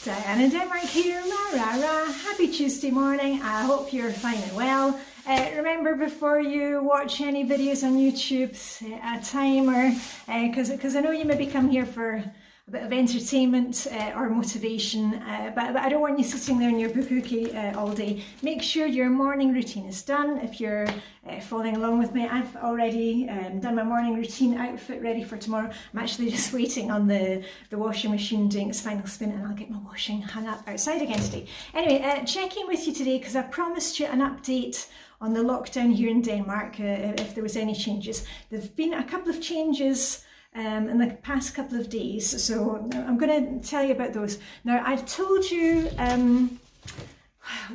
Diane in Denmark here, Marara. Happy Tuesday morning. I hope you're fine and well. Remember, before you watch any videos on YouTube, set a timer, because I know you maybe come here for a bit of entertainment or motivation, but I don't want you sitting there in your bukuki all day. Make sure your morning routine is done. If you're following along with me, I've already done my morning routine outfit ready for tomorrow. I'm actually just waiting on the washing machine doing its final spin, and I'll get my washing hung up outside again today. Anyway, checking with you today because I promised you an update on the lockdown here in Denmark if there was any changes. There've been a couple of changes in the past couple of days, so I'm going to tell you about those. Now, I told you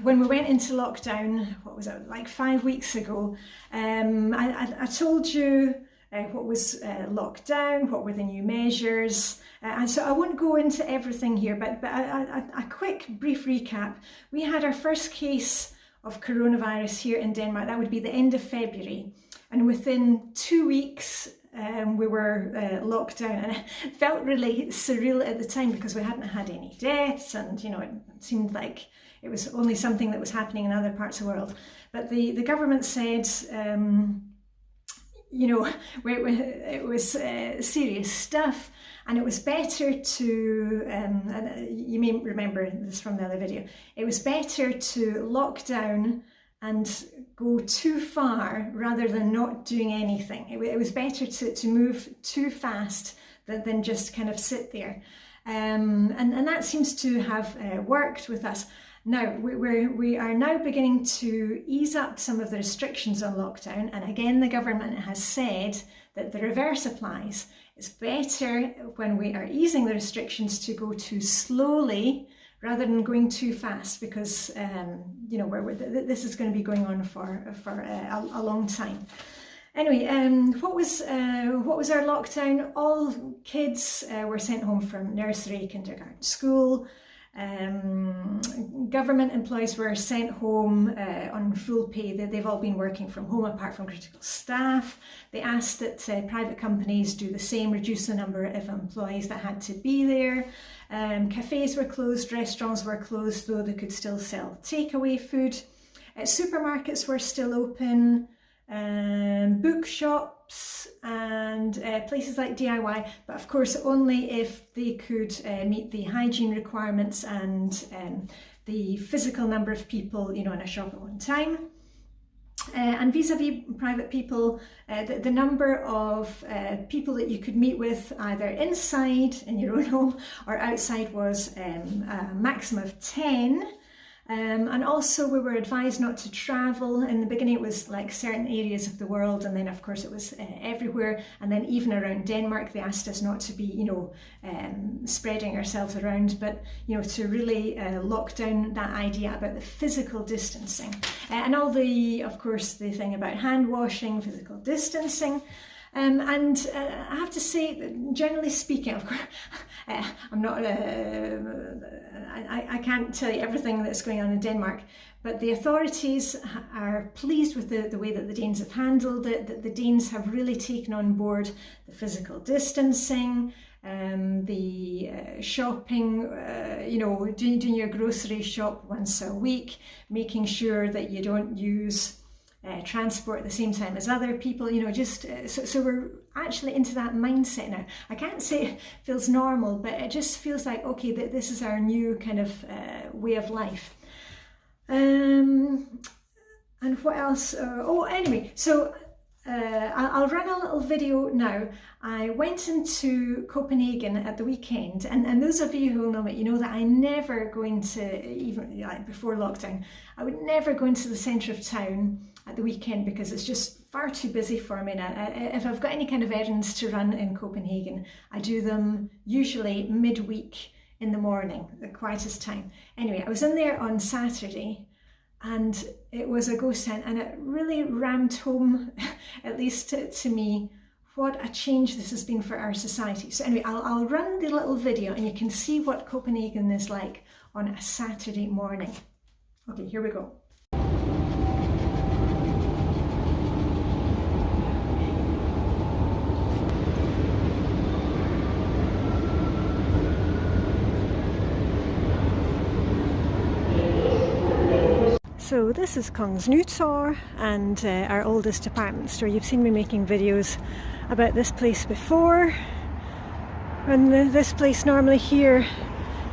when we went into lockdown, what was it, like 5 weeks ago, I told you what was locked down, what were the new measures, and so I won't go into everything here, but a quick brief recap. We had our first case of coronavirus here in Denmark. That would be the end of February, and within 2 weeks we were locked down, and it felt really surreal at the time because we hadn't had any deaths, and you know, it seemed like it was only something that was happening in other parts of the world. But the government said, you know, it was serious stuff, and it was better to, and you may remember this from the other video, it was better to lock down and go too far rather than not doing anything. It was better to move too fast than just kind of sit there. And that seems to have worked with us. Now, we are now beginning to ease up some of the restrictions on lockdown, and again the government has said that the reverse applies. It's better when we are easing the restrictions to go too slowly rather than going too fast, because you know, this is going to be going on for a long time. Anyway, what was our lockdown? All kids were sent home from nursery, kindergarten, school. Government employees were sent home on full pay. They've all been working from home apart from critical staff. They asked that private companies do the same, reduce the number of employees that had to be there. Cafes were closed, restaurants were closed, though they could still sell takeaway food. Supermarkets were still open, bookshops and places like DIY, but of course only if they could meet the hygiene requirements and the physical number of people, you know, in a shop at one time. And vis-a-vis private people, the number of people that you could meet with either inside in your own home or outside was a maximum of 10. And also we were advised not to travel. In the beginning it was like certain areas of the world, and then of course it was everywhere, and then even around Denmark they asked us not to be, you know, spreading ourselves around, but you know, to really lock down that idea about the physical distancing, and all the, of course, the thing about hand washing, physical distancing. And I have to say that generally speaking, of course, I'm not, I can't tell you everything that's going on in Denmark, but the authorities are pleased with the way that the Danes have handled it, that the Danes have really taken on board the physical distancing, the shopping, you know, doing your grocery shop once a week, making sure that you don't use transport at the same time as other people, you know, just so we're actually into that mindset now. I can't say it feels normal, but it just feels like, okay, that this is our new kind of way of life. And what else? Oh, anyway, so I'll run a little video now. I went into Copenhagen at the weekend, and those of you who know me, you know that I never go into, even like before lockdown, I would never go into the centre of town at the weekend because it's just far too busy for me. Now, if I've got any kind of errands to run in Copenhagen, I do them usually midweek in the morning, the quietest time. Anyway, I was in there on Saturday, and it was a ghost town, and it really rammed home, at least to me, what a change this has been for our society. So anyway, I'll run the little video and you can see what Copenhagen is like on a Saturday morning. Okay, here we go. So this is Kongens Nytorv and our oldest department store. You've seen me making videos about this place before. And this place normally here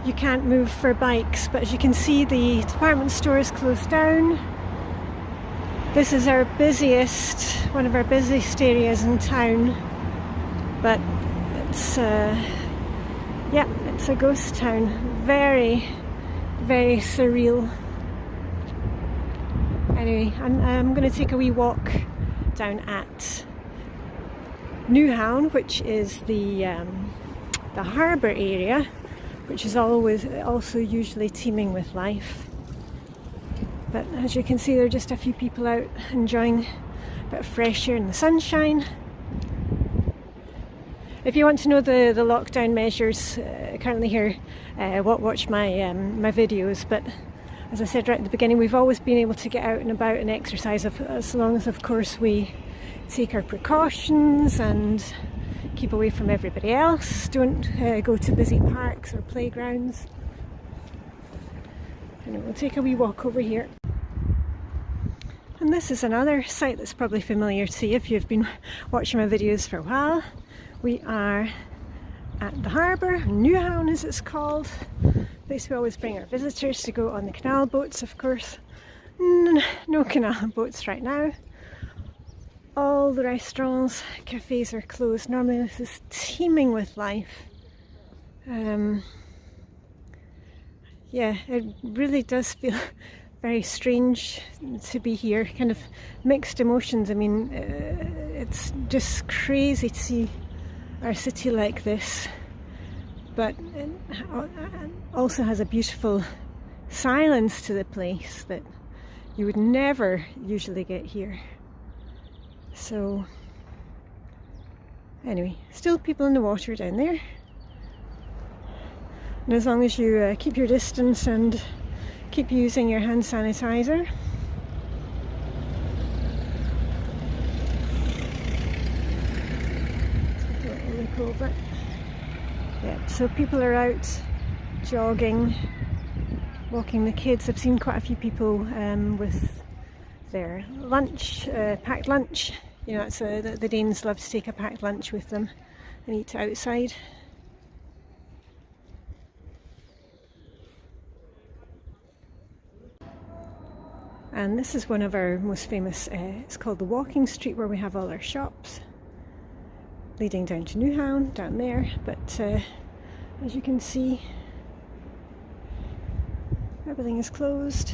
you can't move for bikes, but as you can see the department store is closed down. This is our busiest, one of our busiest areas in town, but it's yeah, it's a ghost town. Very, very surreal. Anyway, I'm going to take a wee walk down at Nyhavn, which is the harbour area, which is always also usually teeming with life. But as you can see, there are just a few people out enjoying a bit of fresh air and the sunshine. If you want to know the lockdown measures currently here, watch my my videos. But as I said right at the beginning, we've always been able to get out and about and exercise as long as, of course, we take our precautions and keep away from everybody else. Don't go to busy parks or playgrounds. And we'll take a wee walk over here. And this is another site that's probably familiar to you if you've been watching my videos for a while. We are at the harbour, Nyhavn as it's called. Place we always bring our visitors to go on the canal boats, of course. No canal boats right now. All the restaurants, cafes are closed. Normally this is teeming with life. Yeah, it really does feel very strange to be here. Kind of mixed emotions. I mean, it's just crazy to see our city like this, but it also has a beautiful silence to the place that you would never usually get here. So anyway, still people in the water down there, and as long as you keep your distance and keep using your hand sanitizer. Over. Yeah, so people are out jogging, walking the kids. I've seen quite a few people with their lunch, packed lunch. You know, it's the Danes love to take a packed lunch with them and eat outside. And this is one of our most famous, it's called the Walking Street, where we have all our shops leading down to Nyhavn, down there. But as you can see, everything is closed.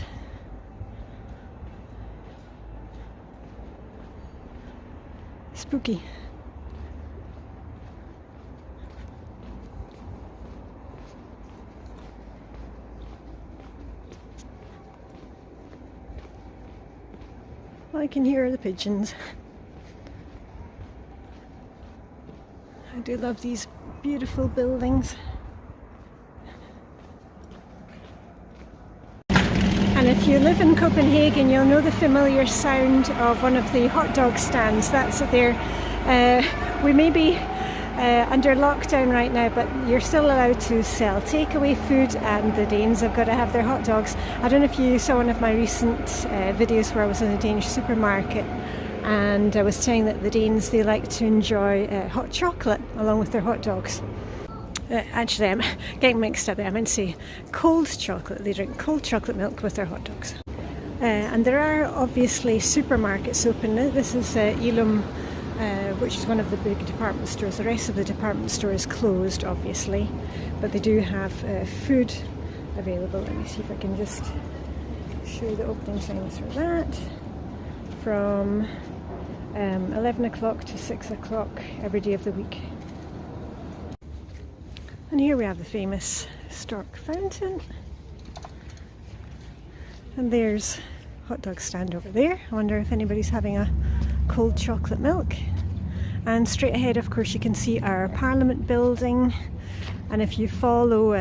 Spooky. All I can hear are the pigeons. I do love these beautiful buildings. And if you live in Copenhagen, you'll know the familiar sound of one of the hot dog stands. That's it there. We may be under lockdown right now, but you're still allowed to sell takeaway food, and the Danes have got to have their hot dogs. I don't know if you saw one of my recent videos where I was in a Danish supermarket, and I was saying that the Danes, they like to enjoy hot chocolate along with their hot dogs. Actually, I'm getting mixed up there. I meant to say cold chocolate. They drink cold chocolate milk with their hot dogs. And there are obviously supermarkets open. This is Ilum, which is one of the big department stores. The rest of the department store is closed, obviously, but they do have food available. Let me see if I can just show you the opening times for that. From 11 o'clock to 6 o'clock every day of the week. And here we have the famous Stork Fountain. And there's a hot dog stand over there. I wonder if anybody's having a cold chocolate milk. And straight ahead, of course, you can see our Parliament building. And if you follow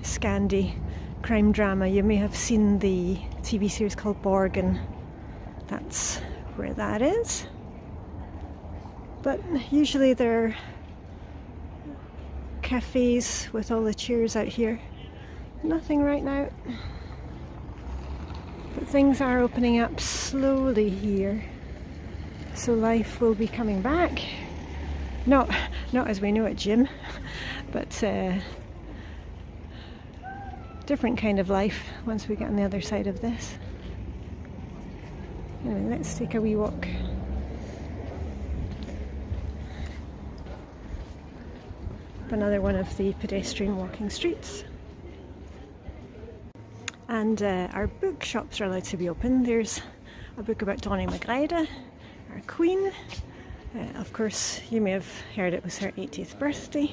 Scandi crime drama, you may have seen the TV series called Borgen. That's where that is. But usually there are cafes with all the chairs out here. Nothing right now. But things are opening up slowly here, so life will be coming back. Not as we know it, Jim, but different kind of life once we get on the other side of this. Anyway, let's take a wee walk. Another one of the pedestrian walking streets. And our bookshops are allowed to be open. There's a book about Dani Magritte, our queen. Of course, you may have heard it was her 80th birthday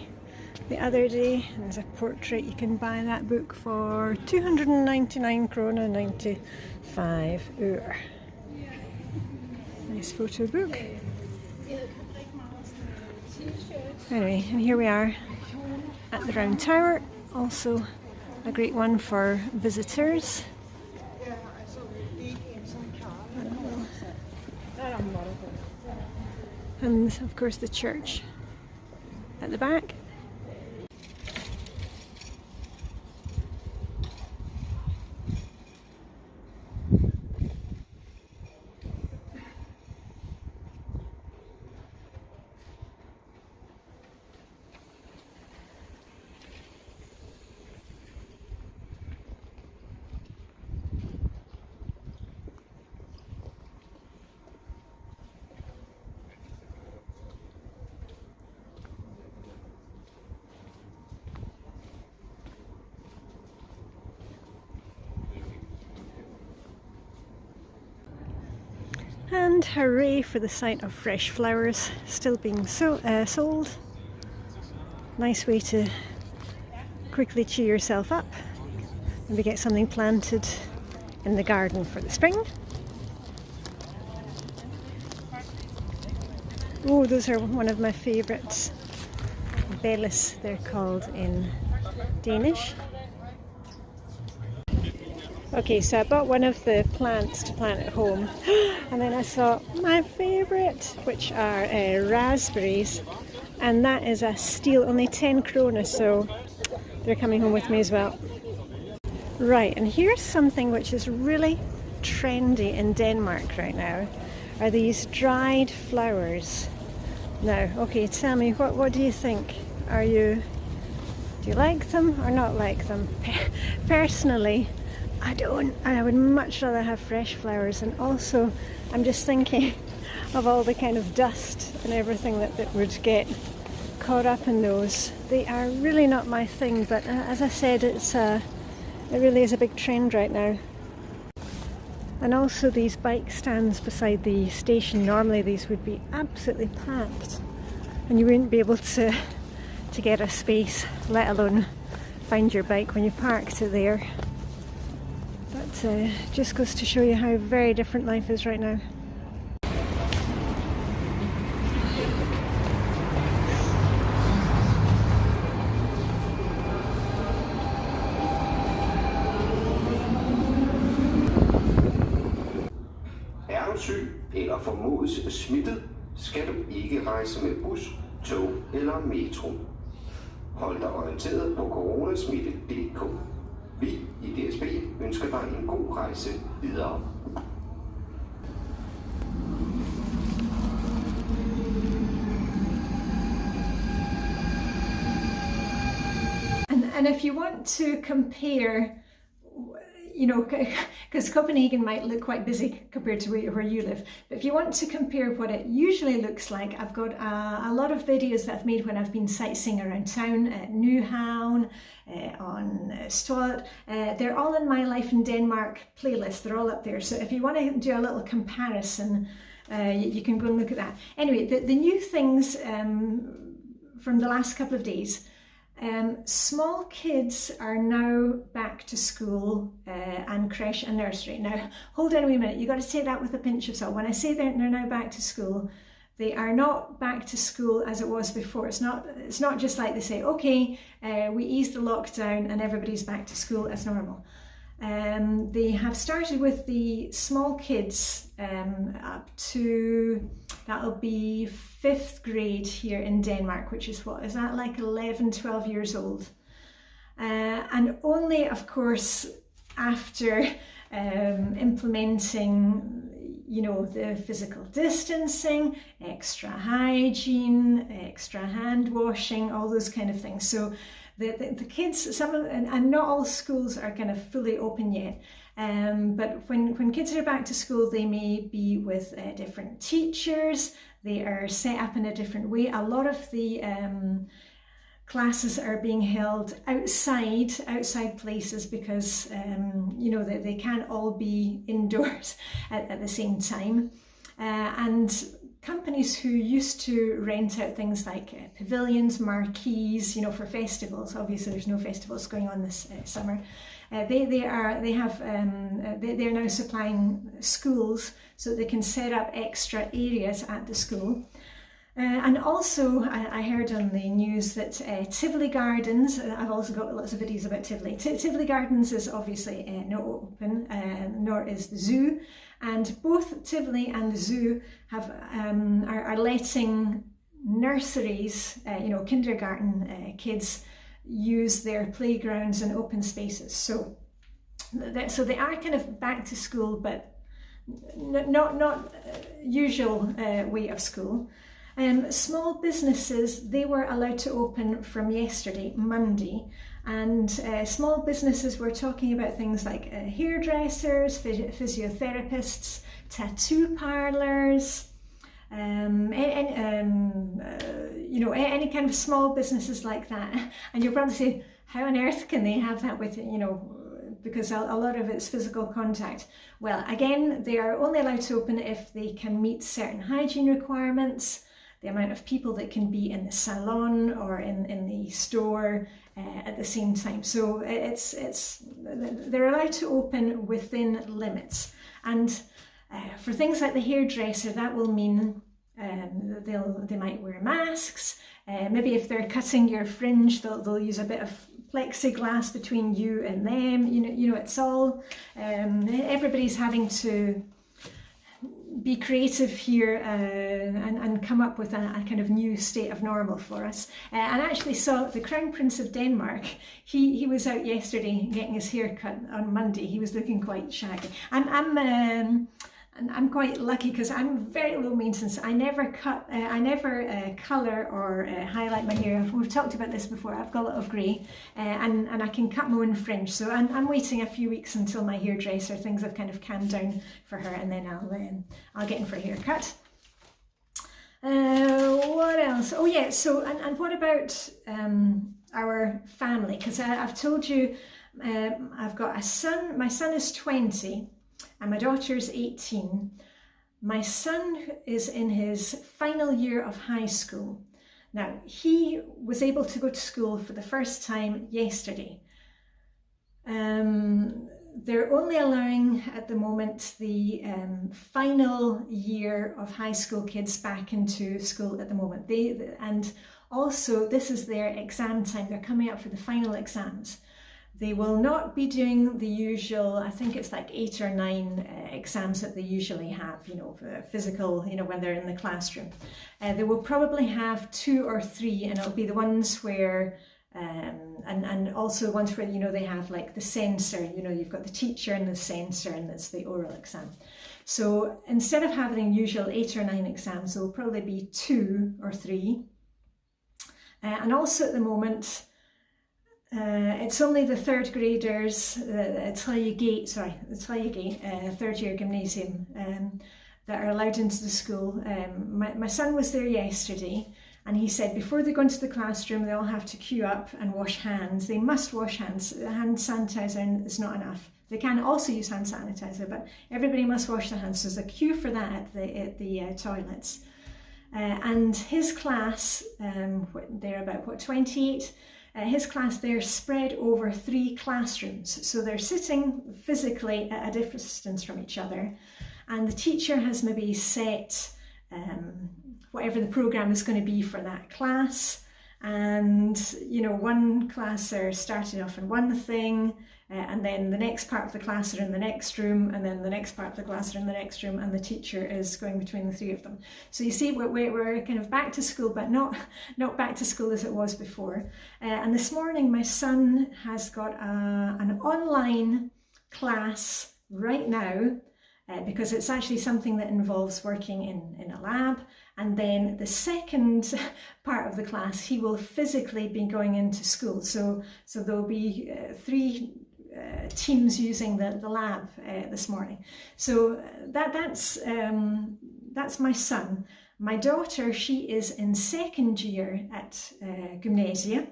the other day. And there's a portrait. You can buy that book for 299 krona 95 øre. Nice photo book. Anyway, and here we are at the Round Tower, also a great one for visitors. And of course the church at the back. And hooray for the sight of fresh flowers still being sold. Nice way to quickly cheer yourself up. Maybe get something planted in the garden for the spring. Oh, those are one of my favourites. Bellis, they're called in Danish. Okay, so I bought one of the plants to plant at home, and then I saw my favourite, which are raspberries, and that is a steal, only 10 krona, so they're coming home with me as well. Right, and here's something which is really trendy in Denmark right now, are these dried flowers. Now, okay, tell me, what do you think? Do you like them or not like them? Personally, I don't, and I would much rather have fresh flowers. And also, I'm just thinking of all the kind of dust and everything that would get caught up in those. They are really not my thing, but as I said, it really is a big trend right now. And also these bike stands beside the station, normally these would be absolutely packed and you wouldn't be able to get a space, let alone find your bike when you parked it there. But just goes to show you how very different life is right now. Er du syg eller formodes smittet, skal du ikke rejse med bus, tog eller metro. Hold dig orienteret på coronasmitte.dk. Vi i DSB ønsker dig en god rejse videre. And if you want to compare, you know, because Copenhagen might look quite busy compared to where you live, but if you want to compare what it usually looks like, I've got a lot of videos that I've made when I've been sightseeing around town at Nyhavn, on Strøget. They're all in my Life in Denmark playlist. They're all up there. So if you want to do a little comparison, you can go and look at that. Anyway, the new things from the last couple of days. Small kids are now back to school and creche and nursery. Now, hold on a wee minute. You've got to take that with a pinch of salt. When I say they're now back to school, they are not back to school as it was before. It's not just like they say, okay, we eased the lockdown and everybody's back to school as normal. They have started with the small kids up to, that'll be 5th grade here in Denmark, which is what, is that like 11, 12 years old? And only, of course, after implementing, you know, the physical distancing, extra hygiene, extra hand washing, all those kind of things. So the kids, and not all schools are kind of fully open yet, but when kids are back to school, they may be with different teachers, they are set up in a different way. A lot of the classes are being held outside places because you know, they can't all be indoors at the same time, and companies who used to rent out things like pavilions, marquees, you know, for festivals. Obviously there's no festivals going on this summer. They're now supplying schools so they can set up extra areas at the school. And also, I heard on the news that Tivoli Gardens, I've also got lots of videos about Tivoli. Tivoli Gardens is obviously not open, nor is the zoo. And both Tivoli and the zoo have are letting nurseries, you know, kindergarten kids use their playgrounds and open spaces. So they are kind of back to school, but not usual way of school. Small businesses, they were allowed to open from yesterday, Monday, and small businesses were talking about things like hairdressers, physiotherapists, tattoo parlours, you know, any kind of small businesses like that. And you'll probably say, how on earth can they have that with, you know, because a lot of it's physical contact. Well, again, they are only allowed to open if they can meet certain hygiene requirements, the amount of people that can be in the salon or in the store at the same time. So they're allowed to open within limits. And for things like the hairdresser, that will mean they might wear masks. Maybe if they're cutting your fringe, they'll use a bit of plexiglass between you and them. You know, it's all everybody's having to be creative here and come up with a kind of new state of normal for us. And I actually saw the Crown Prince of Denmark. He was out yesterday getting his hair cut on Monday. He was looking quite shaggy. I'm quite lucky because I'm very low maintenance. I never colour or highlight my hair. We've talked about this before. I've got a lot of grey, and I can cut my own fringe. So I'm waiting a few weeks until my hairdresser, things have kind of calmed down for her, and then I'll get in for a haircut. What else? Oh yeah. So and what about our family? Because I've told you I've got a son. My son is 20. And my daughter's 18. My son is in his final year of high school. Now, he was able to go to school for the first time yesterday. They're only allowing at the moment the final year of high school kids back into school at the moment. And also this is their exam time. They're coming up for the final exams. They will not be doing the usual, I think it's like 8 or 9 exams that they usually have, you know, physical, you know, when they're in the classroom. They will probably have 2 or 3, and it'll be the ones where, and also the ones where, you know, they have like the censor, you know, you've got the teacher and the censor, and it's the oral exam. So instead of having the usual 8 or 9 exams, there will probably be 2 or 3. And also at the moment, it's only the third graders, the Flylady, third year gymnasium, that are allowed into the school. My son was there yesterday, and he said before they go into the classroom, they all have to queue up and wash hands. They must wash hands. Hand sanitizer is not enough. They can also use hand sanitizer, but everybody must wash their hands. So there's a queue for that at the toilets. And his class, they're about 28. His class, they're spread over 3 classrooms. So they're sitting physically at a distance from each other. And the teacher has maybe set whatever the program is going to be for that class. And, you know, one class are starting off in one thing, and then the next part of the class are in the next room, and then the next part of the class are in the next room, and the teacher is going between the 3 of them. So you see, we're kind of back to school, but not back to school as it was before. And this morning, my son has got an online class right now, because it's actually something that involves working in a lab. And then the second part of the class, he will physically be going into school. So there'll be 3 teams using the lab this morning. So that's my son. My daughter, she is in 2nd year at Gymnasium.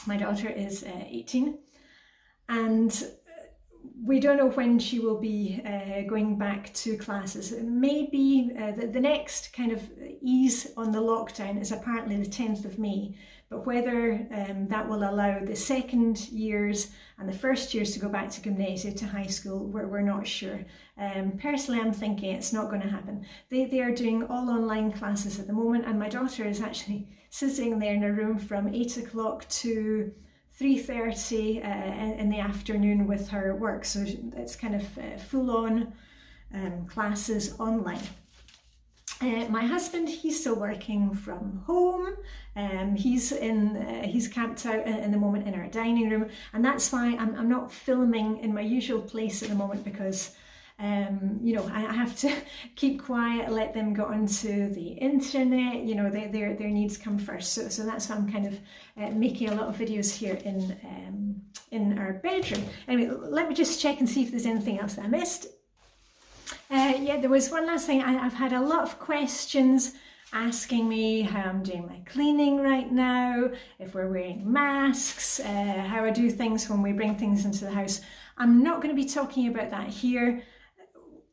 My daughter is 18, and we don't know when she will be going back to classes. Maybe the next kind of ease on the lockdown is apparently the 10th of May, but whether that will allow the 2nd years and the 1st years to go back to gymnasium, to high school, we're not sure. Personally, I'm thinking it's not going to happen. They are doing all online classes at the moment, and my daughter is actually sitting there in a room from 8 o'clock to 3:30 in the afternoon with her work. So it's kind of full-on classes online. My husband, he's still working from home. He's camped out in the moment in our dining room, and that's why I'm not filming in my usual place at the moment, because you know, I have to keep quiet, let them go onto the internet, you know, their needs come first. So that's why I'm kind of making a lot of videos here in our bedroom. Anyway, let me just check and see if there's anything else that I missed. Yeah, there was one last thing. I've had a lot of questions asking me how I'm doing my cleaning right now, if we're wearing masks, how I do things when we bring things into the house. I'm not going to be talking about that here.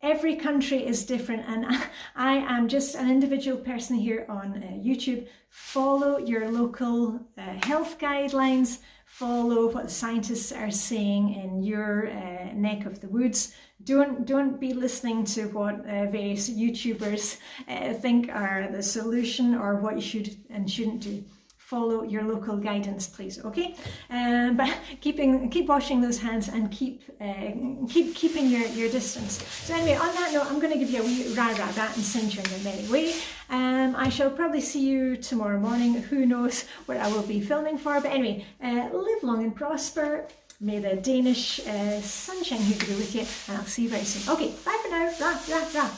Every country is different, and I am just an individual person here on YouTube. Follow your local health guidelines, follow what the scientists are saying in your neck of the woods. Don't be listening to what various YouTubers think are the solution or what you should and shouldn't do. Follow your local guidance, please, okay? But keep washing those hands and keep keeping your distance. So anyway, on that note, I'm going to give you a wee rah-rah-rah and send you on your merry way. I shall probably see you tomorrow morning. Who knows what I will be filming for? But anyway, live long and prosper. May the Danish sunshine be with you, and I'll see you very soon. Okay, bye for now. Rah, rah, rah.